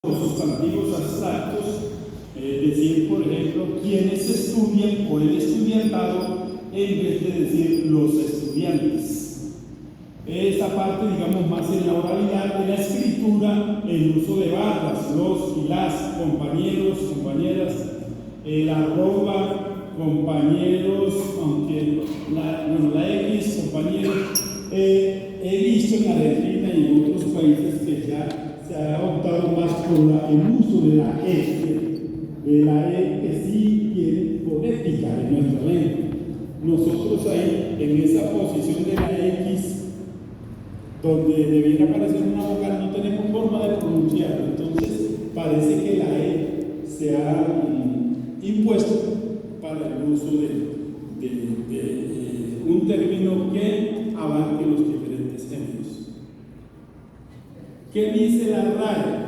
los sustantivos abstractos, decir, por ejemplo, quienes estudian o el estudiantado, en vez de decir los estudiantes. Esta parte, digamos, más en la oralidad, en la escritura, el uso de barras, los y las, compañeros, compañeras, el arroba, compañeros, aunque la X, compañeros. He visto en Argentina y en otros países que ya se ha optado más por el uso de la E que sí tiene fonética en nuestra lengua. Nosotros ahí, en esa posición de la X, donde debiera aparecer una vocal, no tenemos forma de pronunciarlo. Entonces, parece que la E se ha impuesto para el uso de un término que abarque los diferentes géneros. ¿Qué dice la RAE?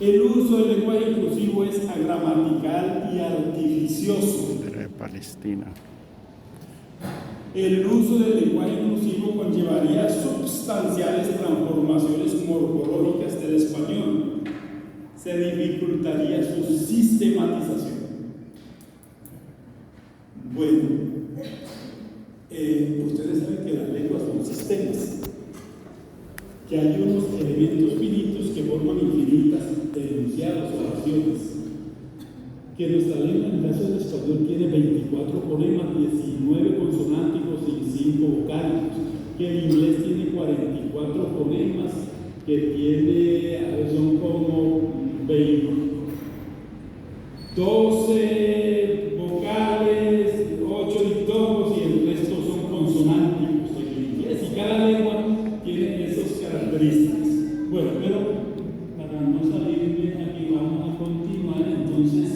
El uso del lenguaje inclusivo es agramatical y artificioso. De Palestina. El uso del lenguaje inclusivo conllevaría sustanciales transformaciones morfológicas del español. Se dificultaría su sistematización. Bueno, ustedes saben que las lenguas son sistemas, que hay unos elementos finitos que forman infinitas enunciados, oraciones, que nuestra lengua, en el caso del español, tiene 24 fonemas, 19 consonánticos y 5 vocálicos, que el inglés tiene 44 fonemas, que tiene, son como 12 vocales, 8 dictongos y el resto son consonánticos en inglés, y cada lengua tiene esas características. Bueno, pero para no salir bien aquí vamos a continuar. Entonces,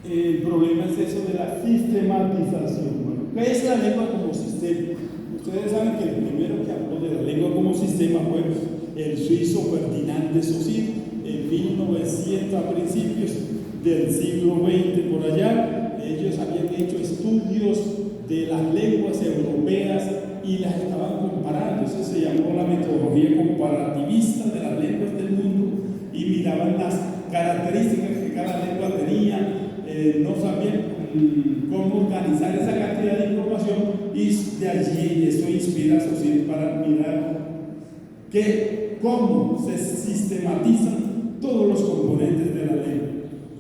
el problema es eso de la sistematización. Bueno, ¿qué es la lengua como sistema? Ustedes saben que el primero que habló de la lengua como sistema fue el suizo Ferdinand de Saussure en 1900, a principios del siglo XX por allá. Ellos habían hecho estudios de las lenguas europeas y las estaban comparando. Eso se llamó la metodología comparativista de las lenguas del mundo, y miraban las características que cada lengua tenía. No sabían cómo organizar esa cantidad de información, y de allí eso inspira a Saussure para mirar cómo se sistematizan todos los componentes de la lengua.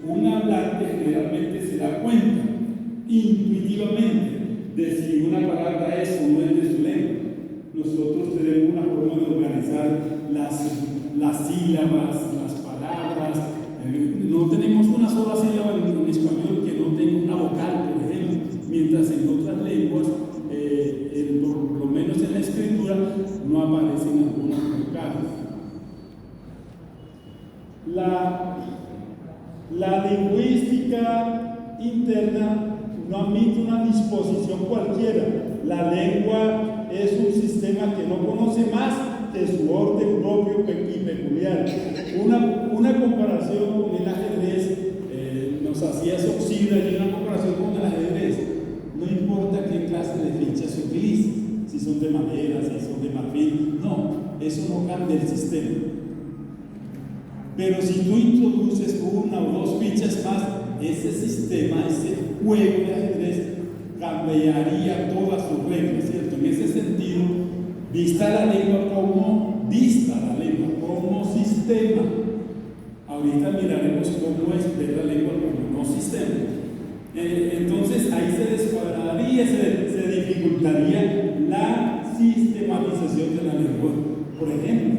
Un hablante generalmente se da cuenta intuitivamente de si una palabra es o no es de su lengua. Nosotros tenemos una forma de organizar las sílabas, las palabras. No tenemos una sola sílaba en español que no tenga una vocal, por ejemplo, mientras en otras lenguas, por lo menos en la escritura, no aparecen algunas vocales. La lingüística interna no admite una disposición cualquiera. La lengua es un sistema que no conoce más que su orden propio y peculiar. Una comparación con el ajedrez nos hacía Saussure, y una comparación con el ajedrez. No importa qué clase de fichas se utilicen, si son de madera, si son de marfil, no, eso no cambia el sistema. Pero si tú introduces una o dos fichas más, ese sistema, ese juego de ajedrez, cambiaría todas sus reglas, ¿cierto? En ese sentido, vista la lengua como sistema. Ahorita miraremos cómo es ver la lengua como no sistema. Entonces ahí se descuadraría, se dificultaría la sistematización de la lengua. Por ejemplo,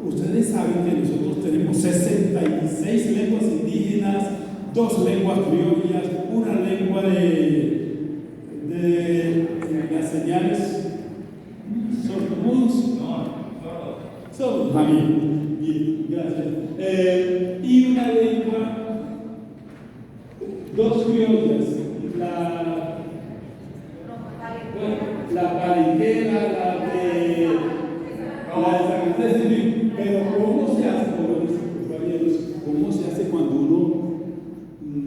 ustedes saben que nosotros tenemos 66 lenguas indígenas, 2 lenguas criollas, una lengua de las señales sordomudos. Solo. Bien, gracias. Y una lengua, 2 criollas, la parinquera, la de San Andrés de Mí. Pero ¿cómo se hace, compañeros? ¿Cómo se hace cuando uno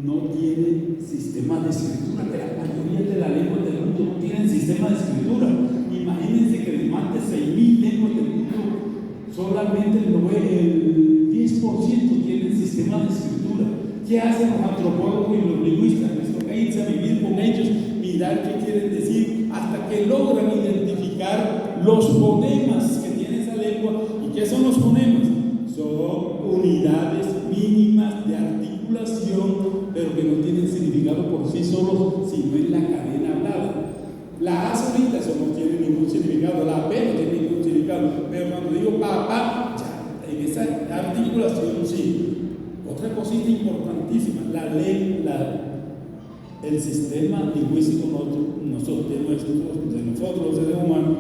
no tiene sistema de escritura? Que la mayoría de las lenguas del mundo no tienen sistema de escritura. Imagínense que de más de 6.000 lenguas del mundo solamente el 10% tienen sistema de escritura. ¿Qué hacen los antropólogos y los lingüistas? Les toca irse a vivir con ellos, mirar qué quieren decir, hasta que logran identificar los fonemas que tiene esa lengua. ¿Y qué son los fonemas? Son unidades mínimas de articulación, pero que no tienen significado por sí solos, sino en la cadena hablada. La A solita eso no tiene ningún significado, la B no tiene ningún significado, pero cuando digo papá, ya, en esa articulación sí. Otra cosita importantísima, el sistema lingüístico de nosotros los seres humanos,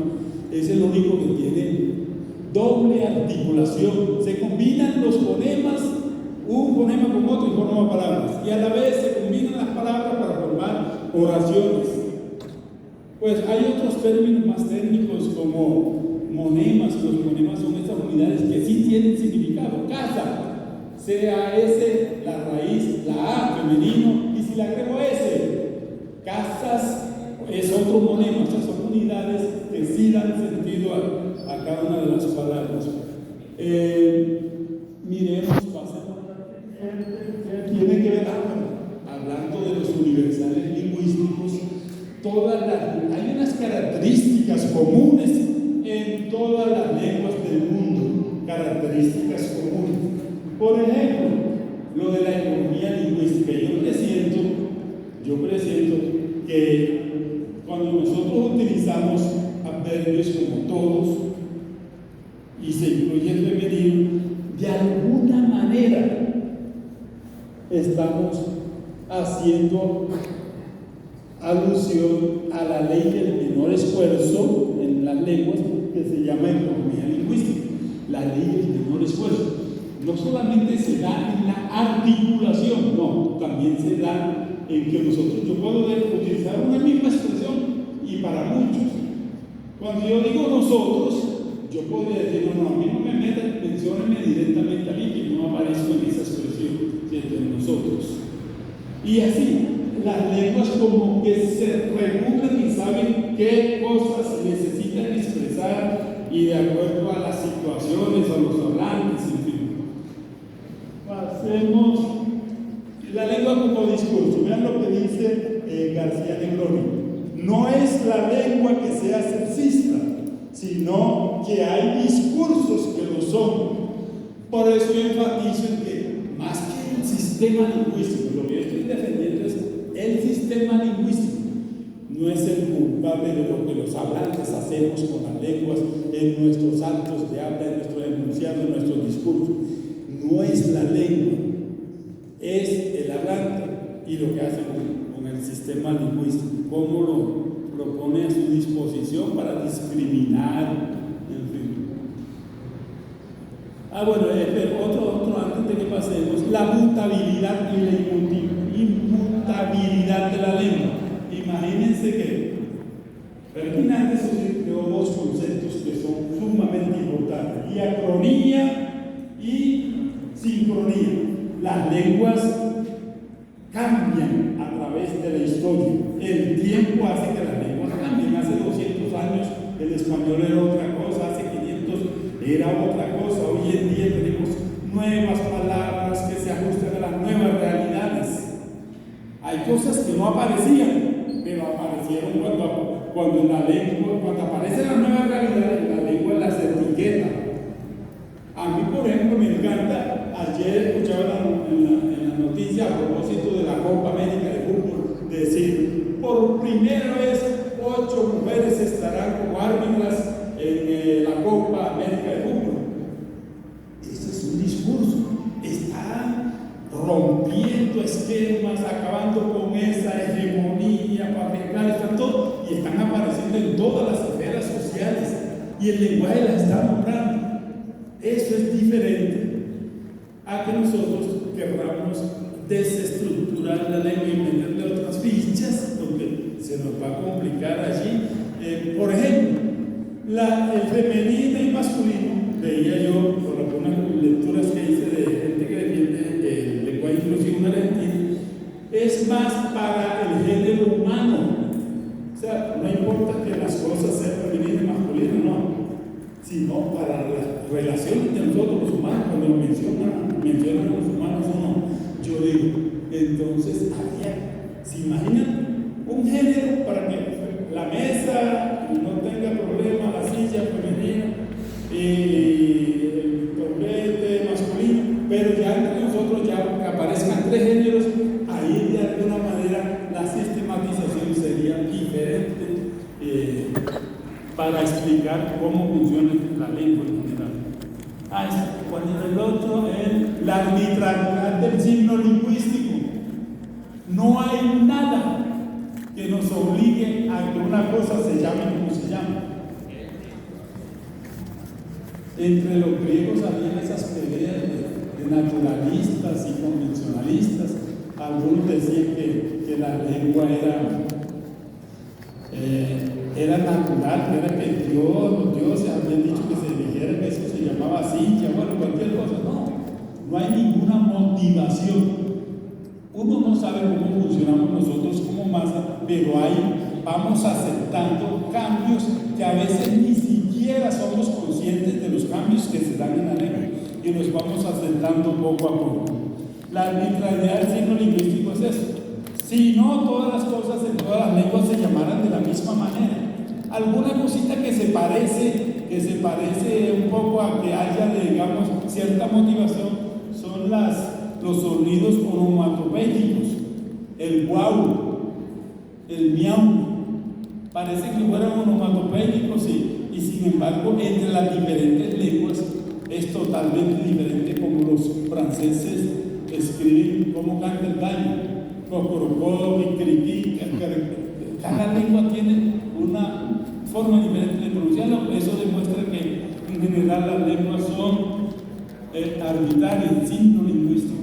es el único que tiene doble articulación. Se combinan los fonemas, un fonema con otro y forman palabras, y a la vez se combinan las palabras para formar oraciones. Pues hay otros términos más técnicos como monemas. Los monemas son estas unidades que sí tienen significado. Casa, C-A-S, la raíz, la A, femenino, y si le agrego S, casas, es otro monema. Estas son unidades que sí dan sentido a cada una de las palabras. Miremos, pasemos. Tiene que ver, hablando de los universales lingüísticos, hay unas características comunes en todas las lenguas del mundo, características comunes. Por ejemplo, lo de la economía lingüística. Yo presiento que cuando nosotros utilizamos adverbios como todos y se incluye el femenino, de alguna manera estamos haciendo alusión a la ley del menor esfuerzo en las lenguas, que se llama economía lingüística. La ley del menor esfuerzo no solamente se da en la articulación, no, también se da en que yo puedo utilizar una misma expresión y para muchos. Cuando yo digo nosotros, yo podría decir, no, a mí no me metan, menciónenme directamente a mí, que no aparezco en esa expresión, entre nosotros. Y así, las lenguas como que se regulan y saben qué cosas necesitan expresar y de acuerdo a las situaciones, a los hablantes, en fin. Pasemos la lengua como discurso. Vean lo que dice García Negroni. No es la lengua que sea sexista, sino que hay discursos que lo son. Por eso yo enfatizo en que más que el sistema lingüístico, lo que yo estoy defendiendo es el sistema lingüístico. No es el culpable de lo que los hablantes hacemos con las lenguas en nuestros actos de habla, en nuestro enunciado, en nuestros discursos. No es la lengua, es el hablante y lo que hace con el sistema lingüístico, cómo lo pone a su disposición para discriminar, en fin. Bueno, otro antes de que pasemos, la mutabilidad y la inmutabilidad de la lengua. Imagínense que Ferdinand creó dos conceptos que son sumamente importantes: diacronía y sincronía. Las lenguas cambian a través de la historia. El tiempo hace que las lenguas cambien. Hace 200 años el español era otra cosa, hace 500 era otra cosa. Hoy en día tenemos nuevas palabras que se ajustan a las nuevas realidades. Hay cosas que no aparecían, pero aparecieron cuando en la lengua, cuando aparecen las nuevas realidades, en la lengua las etiqueta. A mí, por ejemplo, me encanta, ayer escuchaba en la noticia a propósito de la Copa América de Fútbol, decir, por primera vez 8 mujeres estarán como árbitras en la Copa América de Fútbol. Ese es un discurso, está rompiendo esquemas, acabando con esa hegemonía patriarcal, está todo, y están apareciendo en todas las esferas sociales, y el lenguaje las está nombrando. Eso es diferente a que nosotros querramos desestructurar la lengua y meterle otras fichas, porque se nos va a complicar allí. Por ejemplo, el femenino y masculino, veía yo por algunas lecturas que hice de gente que defiende el lenguaje inclusivo en Argentina, es más para el género humano. O sea, no importa que las cosas sean femeninas y masculinas, no, sino para las relación de nosotros los humanos, cuando mencionan a los humanos o no, yo digo, entonces había, ¿se imaginan un género para que la mesa no tenga problema, la silla femenina y el taburete masculino, pero ya entre nosotros ya que aparezcan tres géneros, ahí de alguna manera la sistematización sería diferente para explicar cómo funciona la lengua en general. Cuando el otro es la arbitrariedad del signo lingüístico. No hay nada que nos obligue a que una cosa se llame como se llama. Entre los griegos había esas peleas de naturalistas y convencionalistas. Algunos decían que la lengua era natural, era que los dioses habían dicho que se dijera que eso se llamaba así, bueno, cualquier cosa. No hay ninguna motivación. Uno no sabe cómo funcionamos nosotros como masa, pero ahí vamos aceptando cambios que a veces ni siquiera somos conscientes de los cambios que se dan en la lengua y los vamos aceptando poco a poco. La arbitrariedad del signo lingüístico es eso. Si no, todas las cosas en todas las lenguas se llamaran de la misma manera. Alguna cosita que se parece un poco a que haya, digamos, cierta motivación son los sonidos onomatopéyicos, el guau, el miau, parece que fueran onomatopéyicos y sin embargo entre las diferentes lenguas es totalmente diferente, como los franceses escriben cómo canta el gallo, cocorocó, criqui, cada lengua tiene una forma diferente de pronunciarlo. Eso demuestra que en general las lenguas son arbitrarias, el signo lingüístico.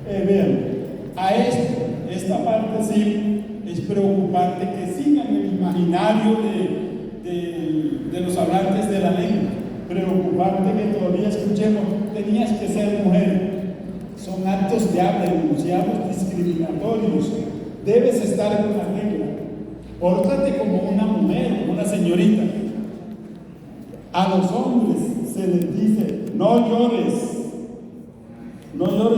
Vean, esta parte sí es preocupante que siga en el imaginario de los hablantes de la lengua. Preocupante que todavía escuchemos, tenías que ser mujer. Son actos de habla, enunciados discriminatorios. Debes estar con la regla. Pórtate como una mujer, como una señorita. A los hombres se les dice, no llores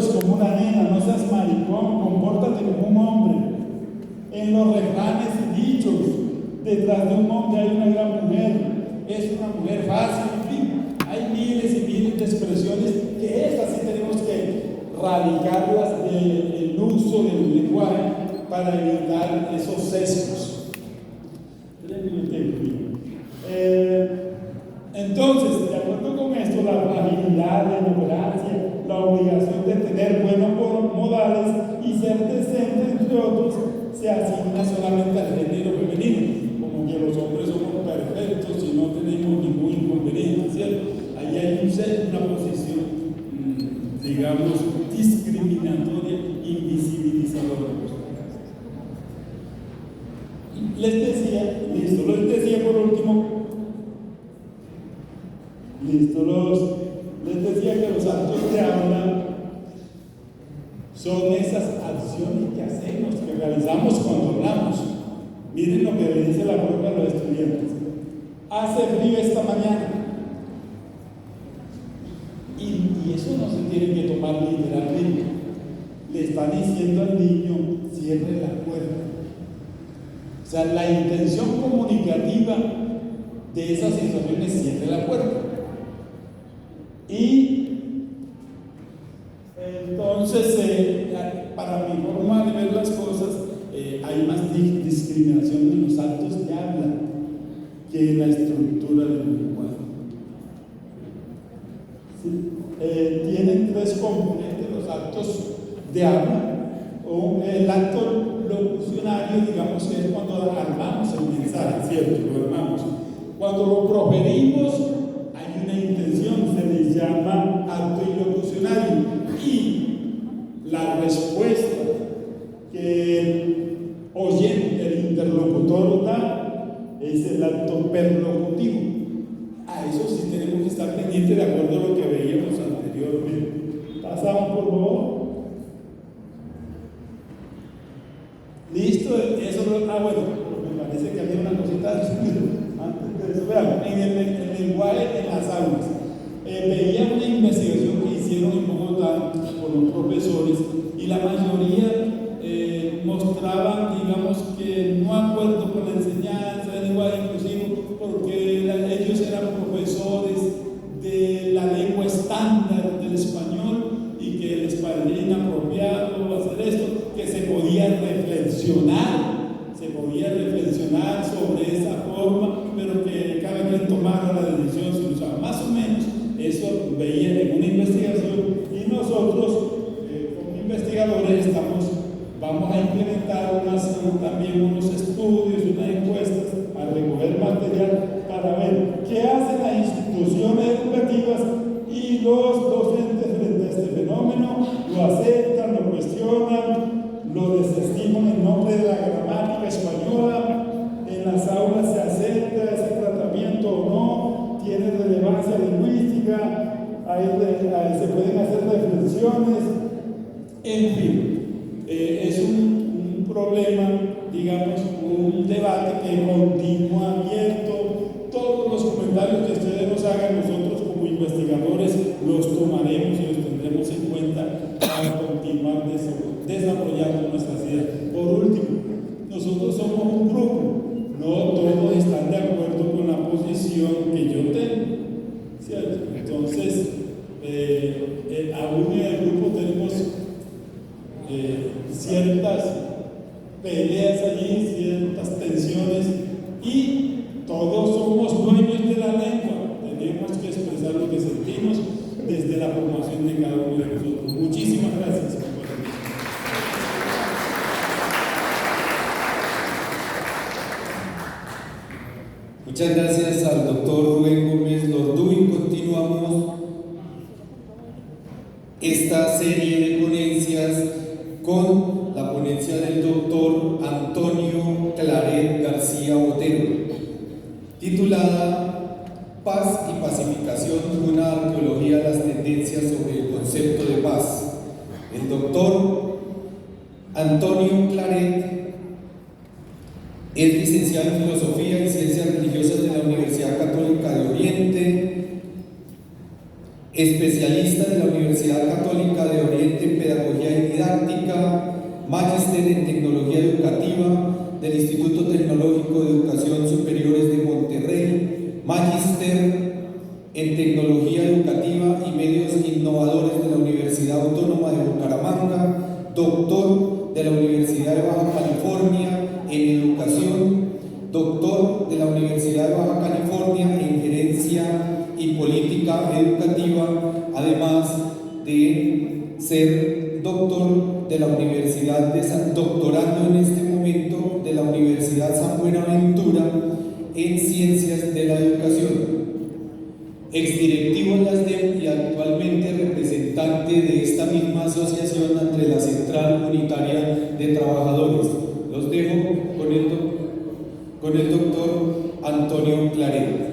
como una nena, no seas maricón, compórtate como un hombre. En los refranes y dichos, detrás de un hombre hay una gran mujer, es una mujer fácil, en fin, hay miles y miles de expresiones que estas sí tenemos que radicarlas del uso del lenguaje para evitar esos sesgos. Entonces, de acuerdo con esto, la fragilidad, la ignorancia, la obligación de tener buenos modales y ser decente, entre otros, se asigna solamente al género femenino, como que los hombres somos perfectos y no tenemos ningún inconveniente, ¿cierto? Ahí hay una posición, digamos, discriminatoria, invisibilizadora. Les decía por último, les decía que los actos de habla son esas acciones que hacemos, que realizamos cuando hablamos. Miren lo que le dice la prueba a los estudiantes. Hace frío esta mañana. Y eso no se tiene que tomar literalmente. Le está diciendo al niño, cierre la puerta. O sea, la intención comunicativa de esa situación es cierre la puerta. Y entonces, para mi forma de ver las cosas, hay más discriminación en los actos de habla que en la estructura del lenguaje. ¿Sí? Tienen tres componentes los actos de habla. El acto locucionario, digamos que es cuando armamos el mensaje, ¿cierto? Lo armamos. Cuando lo proferimos, hay una intención, se les llama acto ilocucionario. Y la respuesta que el oyente, el interlocutor da, es el acto perlocutivo. A eso sí tenemos que estar pendientes de acuerdo a lo que veíamos anteriormente. Pasamos por favor. Listo, eso bueno, que había una cosita antes de eso. Vean, en el lenguaje en las aulas. Veía una investigación que hicieron en Bogotá con los profesores y la mayoría mostraban, digamos, que no acuerdo con la enseñanza del lenguaje inclusivo porque ellos eran profesores de la lengua estándar del español y que les parecía inapropiado hacer esto, que se podía reflexionar sobre esa forma, pero que cada quien tomara la decisión si lo usaba. Más o menos eso veía en una investigación y nosotros como investigadores vamos a implementar también unos estudios, unas encuestas, a recoger material para ver qué hacen las instituciones educativas y los docentes frente a este fenómeno. Lo aceptan, lo cuestionan, lo desestiman en nombre de la gramática española. En las aulas se acepta ese tratamiento o no, tiene relevancia lingüística, ahí se pueden hacer reflexiones, en fin. Es un problema, digamos, un debate que continúa abierto. Todos los comentarios que ustedes nos hagan, nosotros como investigadores los tomaremos y los tendremos en cuenta para continuar desarrollando nuestras ideas. Por último, nosotros somos un grupo, no todos están de acuerdo con la posición que yo tengo, ¿cierto? Entonces, aún en el grupo tenemos ciertas peleas allí, ciertas tensiones, y todos somos dueños de la lengua. Tenemos que expresar lo que sentimos desde la formación de cada uno de nosotros. Muchísimas gracias. Muchas gracias al doctor Rubén Gómez Lorduy. Continuamos esta serie de ponencias con la ponencia del doctor Antonio Claret García Botero, titulada Paz y Pacificación, una arqueología de las tendencias sobre el concepto de paz. El doctor Antonio Claret es licenciado en Filosofía y Ciencias Religiosas de la Universidad Católica de Oriente, especialista de la Universidad Católica de Oriente en Pedagogía y Didáctica, magíster en Tecnología Educativa del Instituto Tecnológico de Educación Superiores de Monterrey, magíster en Tecnología Educativa y Medios Innovadores de la Universidad Autónoma de Bucaramanga, doctor de la Universidad de Baja California en Educación, doctor de la Universidad de Baja California en Gerencia y Política Educativa, además de ser doctor de la Universidad doctorando en este momento de la Universidad San Buenaventura en Ciencias de la Educación, exdirectivo de la SDEM y actualmente representante de esta misma asociación ante la Central Unitaria de Trabajadores. Los dejo con el doctor Antonio Claret.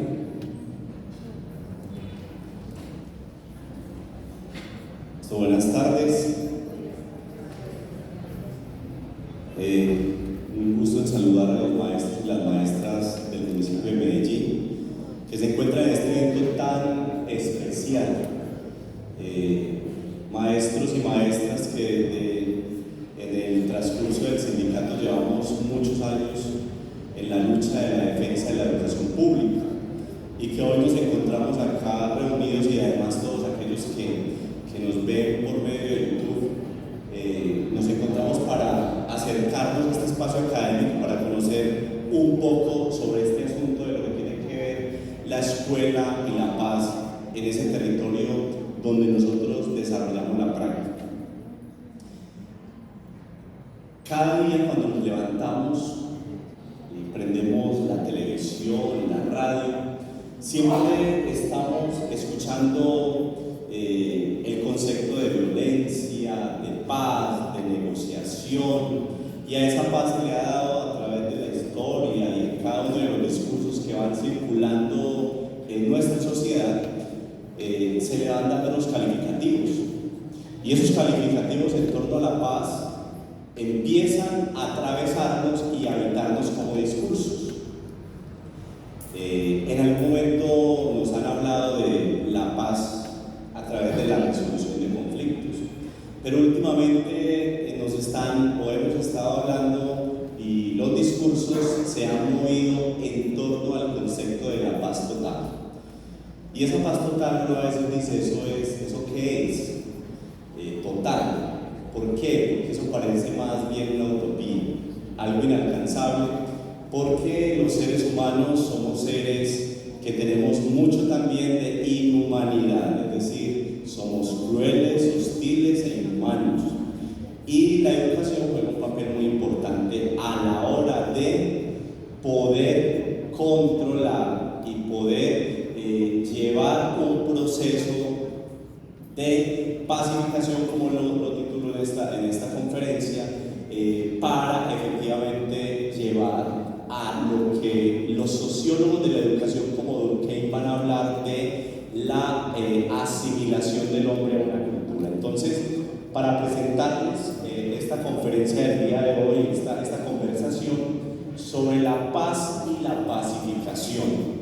Buenas tardes. Un gusto en saludar a los maestros y las maestras del municipio de Medellín, que se encuentran en este evento tan especial. Maestros y maestras que en el transcurso del sindicato llevamos muchos años en la lucha de la defensa de la educación pública y que hoy nos encontramos acá reunidos, y además todos aquellos que nos ven por medio de YouTube, nos encontramos para acercarnos a este espacio académico, para conocer un poco sobre este asunto de lo que tiene que ver la escuela y la paz en ese territorio donde nosotros desarrollamos la práctica. Cada día cuando nos levantamos y prendemos la televisión y la radio, siempre estamos escuchando el concepto de violencia, de paz, de negociación, y a esa paz se le ha dado a través de la historia y en cada uno de los discursos que van circulando en nuestra sociedad, se le van dando los calificativos, y esos calificativos en torno a la paz empiezan a atravesarnos y a habitarnos como discursos. discursos se han movido en torno al concepto de la paz total. Y esa paz total uno a veces dice, ¿eso qué es? Total. ¿Por qué? Porque eso parece más bien una utopía, algo inalcanzable, porque los seres humanos somos seres que tenemos mucho también de inhumanidad, es decir, somos crueles, hostiles e inhumanos. Y la educación juega un papel muy importante a la hora de poder controlar y poder llevar un proceso de pacificación, como lo titulo en esta conferencia, para efectivamente llevar a lo que los sociólogos de la educación como Durkheim van a hablar de la asimilación del hombre a una cultura. Entonces, para presentarles esta conferencia del día de hoy, esta conversación sobre la paz y la pacificación,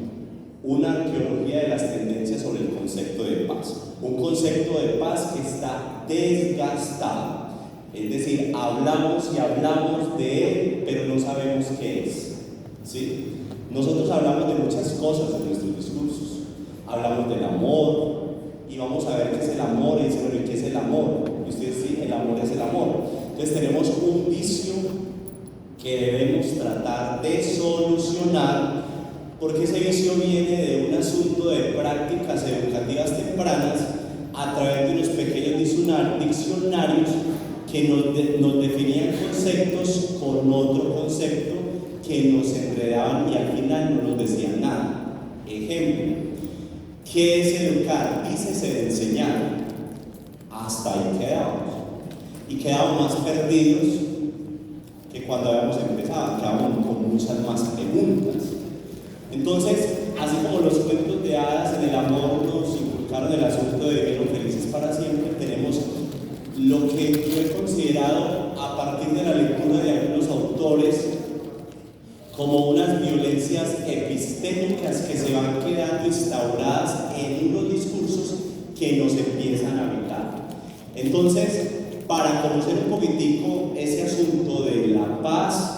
una arqueología de las tendencias sobre el concepto de paz, un concepto de paz que está desgastado, es decir, hablamos y hablamos de él, pero no sabemos qué es, ¿sí? Nosotros hablamos de muchas cosas en nuestros discursos, hablamos del amor, y vamos a ver qué es el amor, y dicen, bueno, ¿y qué es el amor? Y ustedes sí, el amor es el amor. Entonces tenemos un vicio que debemos tratar de solucionar, porque ese vicio viene de un asunto de prácticas educativas tempranas a través de unos pequeños diccionarios que nos definían conceptos con otro concepto que nos enredaban y al final no nos decían nada. Ejemplo, ¿qué es educar? Dícese de enseñar. Hasta ahí quedamos. Y quedamos más perdidos que cuando habíamos empezado, quedamos con muchas más preguntas. Entonces, así como los cuentos de hadas en el amor nos inculcaron el asunto de que los felices para siempre, tenemos lo que yo he considerado a partir de la lectura de algunos autores como unas violencias epistémicas que se van quedando instauradas en unos discursos que nos empiezan a habitar. Entonces, para conocer un poquitico ese asunto de la paz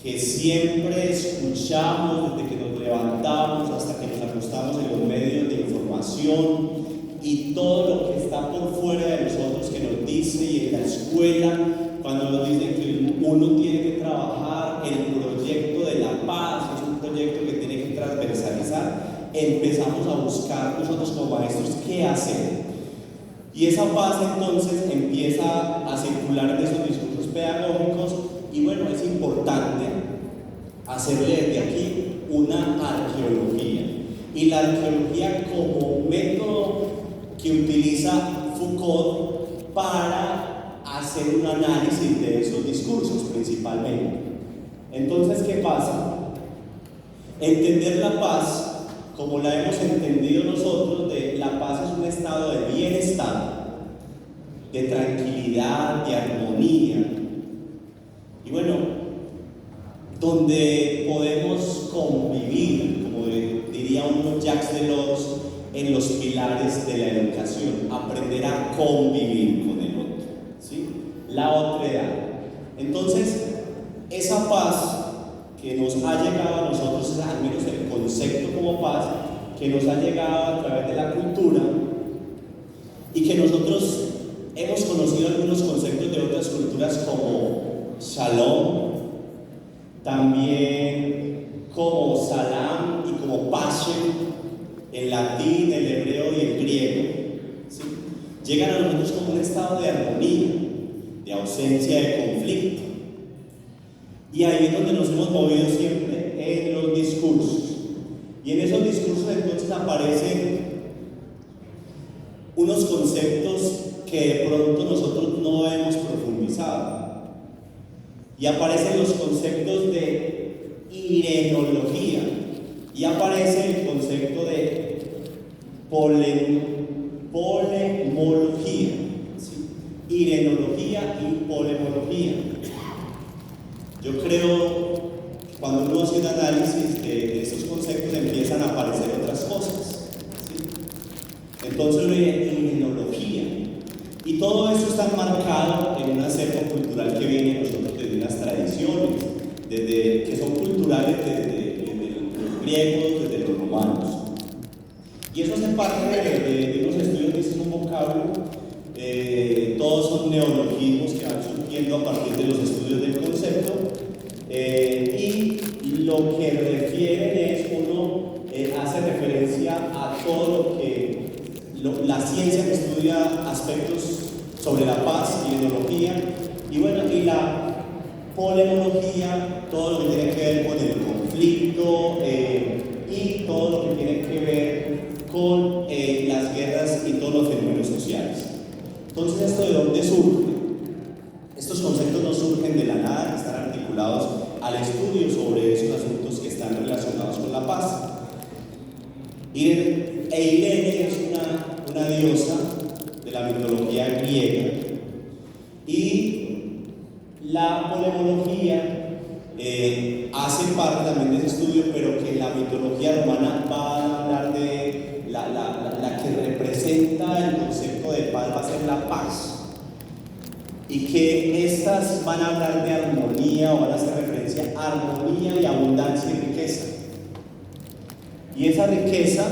que siempre escuchamos desde que nos levantamos hasta que nos acostamos en los medios de información y todo lo que está por fuera de nosotros que nos dice, y en la escuela cuando nos dicen que uno tiene que trabajar el proyecto de la paz, es un proyecto que tiene que transversalizar, empezamos a buscar nosotros como maestros qué hacer. Y esa paz entonces empieza a circular en esos discursos pedagógicos, y bueno, es importante hacerle desde aquí una arqueología. Y la arqueología como método que utiliza Foucault para hacer un análisis de esos discursos principalmente. Entonces, ¿qué pasa? Entender la paz como la hemos entendido nosotros, la paz es un estado de bienestar, de tranquilidad, de armonía, y bueno, donde podemos convivir, como diría uno Jacques Delors, en los pilares de la educación, aprender a convivir con el otro, ¿sí? La otredad. Entonces, esa paz que nos ha llegado a nosotros, al menos el concepto como paz, que nos ha llegado a través de la cultura, y que nosotros hemos conocido algunos conceptos de otras culturas como shalom, también como salam y como pashem, el latín, el hebreo y el griego, ¿sí? Llegan a nosotros como un estado de armonía, de ausencia de conflicto. Y ahí es donde nos hemos movido siempre, en los discursos. Y en esos discursos entonces aparecen unos conceptos que de pronto nosotros no hemos profundizado. Y aparecen los conceptos de irenología. Y aparece el concepto de polemología, ¿sí? Irenología y polemología. Yo creo que cuando uno hace un análisis de esos conceptos empiezan a aparecer otras cosas, ¿sí? Entonces la irenología, y todo eso está marcado en un acervo cultural que viene de nosotros desde unas tradiciones, que son culturales desde los griegos, desde los romanos. Y eso hace parte de unos estudios que es un vocablo, todos son neologismos que van surgiendo a partir de los estudios del concepto, y lo que refiere es, uno hace referencia a todo lo que la ciencia que estudia aspectos sobre la paz y la etnología, y bueno, y la polemología, todo lo que tiene que ver con el conflicto, y todo lo que tiene que ver con las guerras y todos los fenómenos sociales. Entonces, ¿esto de dónde surge? Estos conceptos no surgen de la nada, que están articulados al estudio sobre esos asuntos que están relacionados con la paz. Eirene es una diosa de la mitología griega, y la polemología hace parte también de ese estudio, pero que la mitología romana va a hablar de la que representa el concepto de paz, va a ser la paz, y que estas van a hablar de armonía, o van a hacer referencia a armonía y abundancia y riqueza. Y esa riqueza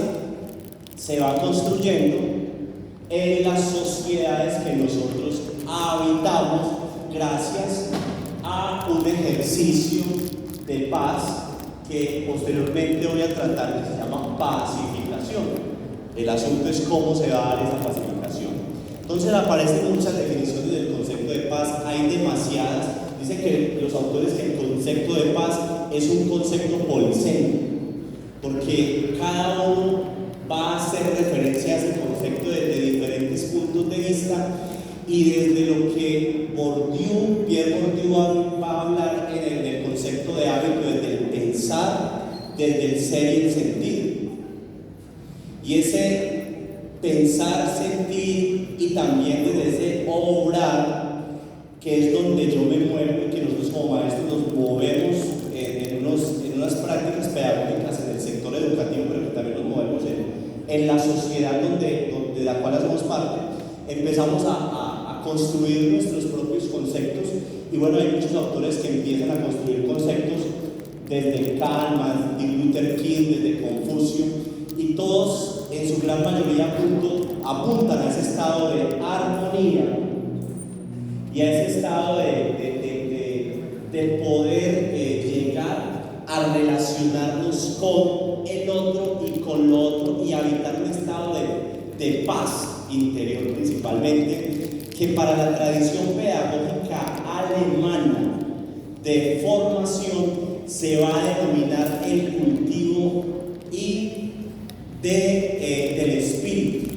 se va construyendo en las sociedades que nosotros habitamos gracias a un ejercicio de paz que posteriormente voy a tratar, que se llama pacificación. El asunto es cómo se va a dar esa pacificación. Entonces aparecen muchas definiciones del concepto de paz, hay demasiadas. Dicen que los autores que el concepto de paz es un concepto polisémico, porque cada uno va a hacer referencia a ese concepto desde diferentes puntos de vista, y desde lo que Pierre Bourdieu va a hablar en el concepto de hábito, desde el pensar, desde el ser y el sentir. Y ese pensar, sentir, y también desde ese obrar, que es donde yo me muevo, y que nosotros como maestros nos movemos en unas prácticas pedagógicas en el sector educativo, pero que también nos movemos en la sociedad de la cual hacemos parte. Empezamos a construir nuestros propios conceptos, y bueno, hay muchos autores que empiezan a construir conceptos desde Kant, Martin Luther King, desde Confucio, y todos en su gran mayoría apuntan a ese estado de armonía y a ese estado de poder llegar a relacionarnos con el otro y con lo otro, y habitar un estado de paz interior principalmente, que para la tradición pedagógica alemana de formación se va a denominar el cultivo del espíritu,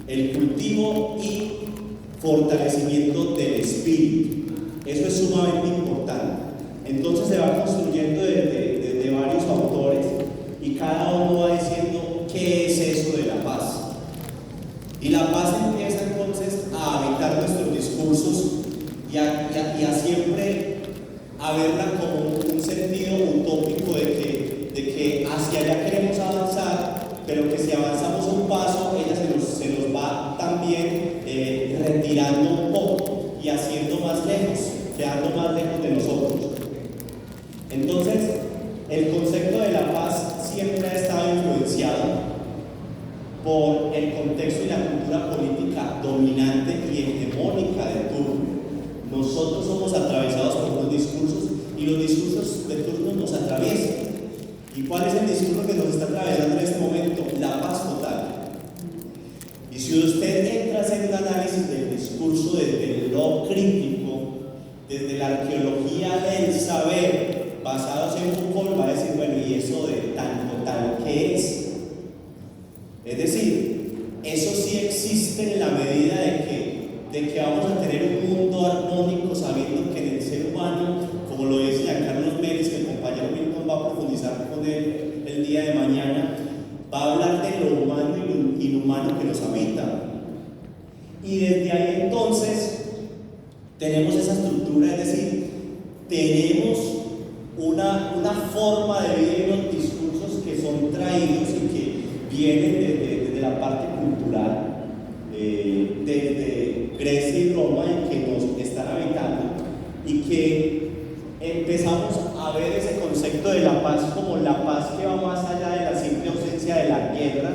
el cultivo y fortalecimiento del espíritu. Eso es sumamente importante. Entonces se va construyendo desde varios autores, y cada uno va diciendo qué es eso de la paz. Y la paz empieza entonces a habitar nuestros discursos, y a siempre a verla como un sentido utópico de que hacia allá queremos avanzar, pero que si avanzamos un paso, ella se nos va también retirando un poco y haciendo más lejos, quedando más lejos de nosotros. Entonces, el concepto de la paz siempre ha estado influenciado por el contexto y la cultura política dominante y hegemónica de turno. Nosotros somos atravesados por unos discursos, y los discursos de turno nos atraviesan. ¿Y cuál es el discurso que nos está atravesando en este momento? La paz total. Y si usted entra a hacer un análisis del discurso desde lo crítico, desde la arqueología del saber, basados en Foucault, va a decir, bueno, ¿y eso de tan total qué es? Es decir, eso sí existe en la medida de que vamos a tener un mundo armónico, sabiendo que en el ser humano, como lo dice Carlos Mérez, que el compañero Milton va a profundizar con él el día de mañana, va a hablar de lo humano y lo inhumano que nos habita. Y desde ahí entonces tenemos esa estructura, es decir, tenemos una forma de vida y unos discursos que son traídos y que vienen desde la parte cultural, desde Grecia y Roma, y que nos están habitando, y que empezamos a a ver ese concepto de la paz como la paz que va más allá de la simple ausencia de la guerra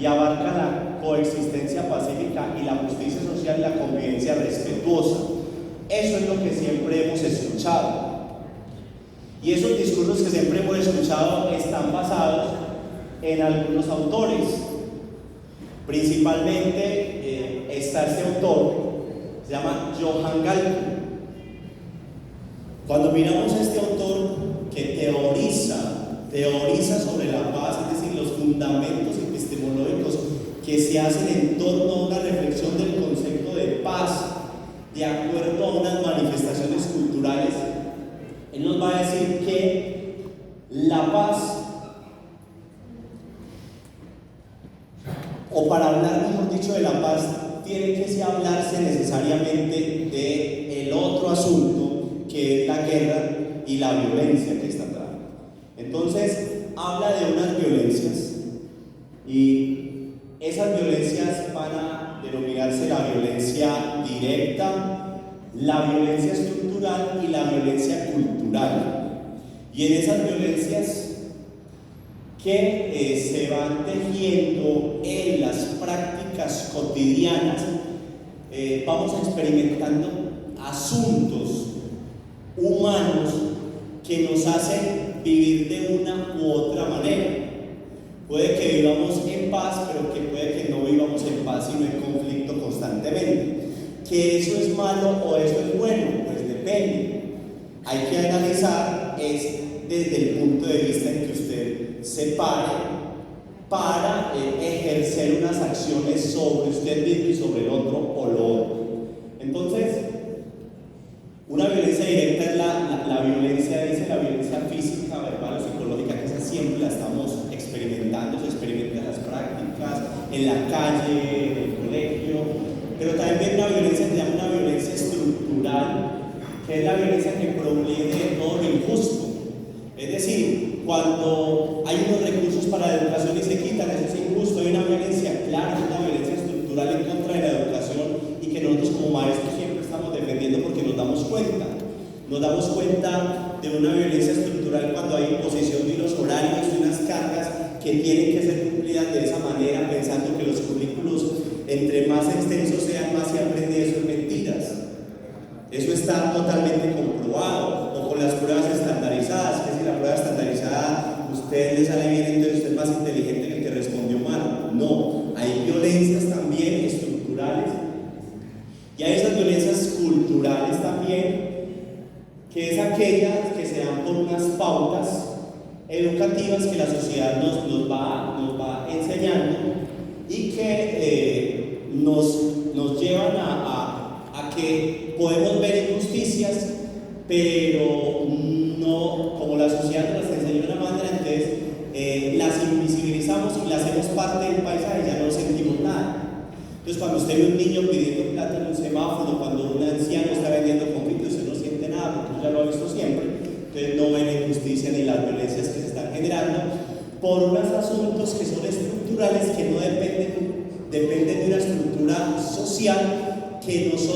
y abarca la coexistencia pacífica y la justicia social y la convivencia respetuosa. Eso es lo que siempre hemos escuchado. Y esos discursos que siempre hemos escuchado están basados en algunos autores. Principalmente está este autor, se llama Johann Galtung. Cuando miramos a este autor que teoriza sobre la paz, es decir, los fundamentos epistemológicos que se hacen en torno a una reflexión del concepto de paz, de acuerdo a unas manifestaciones culturales, él nos va a decir que la paz, o para hablar mejor dicho de la paz, tiene que hablarse necesariamente del otro asunto, que es la guerra y la violencia que está atrás. Entonces, habla de unas violencias, y esas violencias van a denominarse la violencia directa, la violencia estructural y la violencia cultural. Y en esas violencias que se van tejiendo en las prácticas cotidianas, vamos experimentando asuntos humanos que nos hacen vivir de una u otra manera. Puede que vivamos en paz, pero que puede que no vivamos en paz, sino en conflicto constantemente. ¿Que eso es malo o eso es bueno? Pues depende. Hay que analizar desde el punto de vista en que usted se pare para ejercer unas acciones sobre usted mismo y sobre el otro o lo otro. Entonces, una violencia directa es la violencia, dice la violencia física, verbal o psicológica, que esa siempre la estamos experimentando, se experimenta en las prácticas, en la calle, en el colegio, pero también viene una violencia que se llama una violencia estructural, que es la violencia que proviene de todo lo injusto. Es decir, cuando hay unos recursos para la educación y se quitan, eso es injusto. Hay una violencia clara, una violencia estructural en contra de la educación, y que nosotros como maestros siempre estamos defendiendo porque nos damos cuenta de una violencia estructural cuando hay imposición de unos horarios y unas cargas que tienen que ser cumplidas de esa manera, pensando que los currículos entre más extensos sean, más se aprende. Eso es mentiras. Eso está totalmente comprobado. O con las pruebas estandarizadas, que si la prueba estandarizada usted le sale bien, entonces usted es más inteligente que el que respondió mal. No, hay violencias también estructurales, y hay esas violencias culturales también, que es aquellas que se dan por unas pautas educativas que la sociedad nos va enseñando, y que nos llevan a que podemos ver injusticias, pero no, como la sociedad nos las enseñó de una manera, entonces las invisibilizamos y las hacemos parte del paisaje y ya no sentimos nada. Entonces, cuando usted ve un niño pidiendo plata en un semáforo, cuando un anciano está vendiendo conflicto, usted no siente nada porque usted ya lo ha visto siempre. Entonces no ven la injusticia ni las violencias que se están generando por unos asuntos que son estructurales, que no dependen de una estructura social que nosotros